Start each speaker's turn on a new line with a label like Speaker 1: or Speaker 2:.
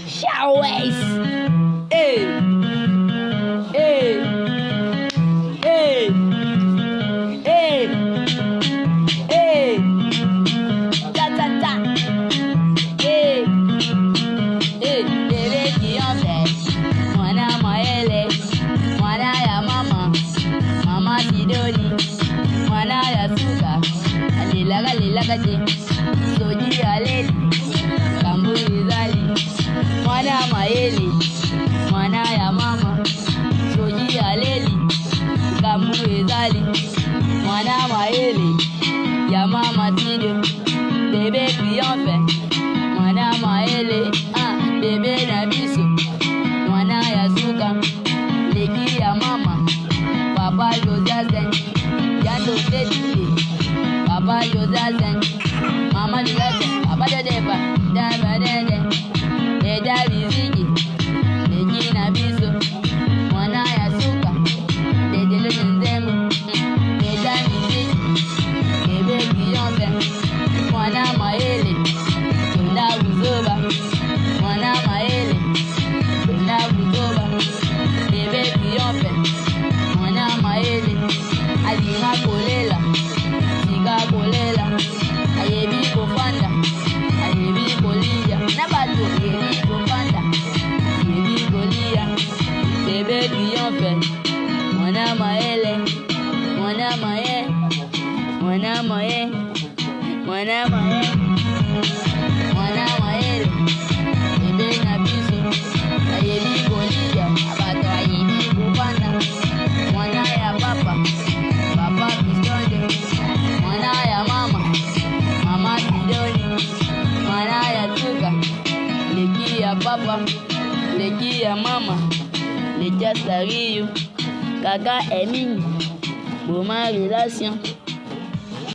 Speaker 1: Showers. Hey. Hey. Hey. Hey. Hey. Ta ta ta. Hey. Hey. Bébé qui en fait. Mwana maele. Mwana ya mama. Mama Sidoni. Mwana ya suka. Alilaga je. Soji aleli. Kamburi zali. Mwana maele. Mwana ya mama. Soji aleli. Kamburi zali. Mwana maele. Ya mama Sidoni. Bébé qui en fait. Mwana maele. Bébé na biso. Mwana ya suka. Leki ya mama. Papa Jozazen. Yando Teddy. Papa Jozazen. Mama Jozazen. Papa Jodepa. Daba Dede. Eda Bizigi. Leki na biso. Mwana ya suka. Dede Lezenzemu. Eda Bizigi. Bebe Kiyombe. Mwana maele. Tunda Buzoba. Mwana maele. Tunda Buzoba. Bebe Kiyombe. Mwana maele. Alima kolela. Siga kolela. Ayebi kofanda. Ayebi kolia. Nabato yebi kofanda. Ayebi kolia. Bebe Kiyombe. Mwana maele. Mwana maye. Mwana maye. Mwana maye. Mwana maele. Bebe na biso. Ayebi kolia. Abato ayebi kofanda. Mwana ya papa. Papa Pistonde. Mwana ya mama. Mama Sidoni. Mwana ya tuka. Leki ya papa. Leki ya mama. Leja Sariyu. Kaka Emini. Boma relation.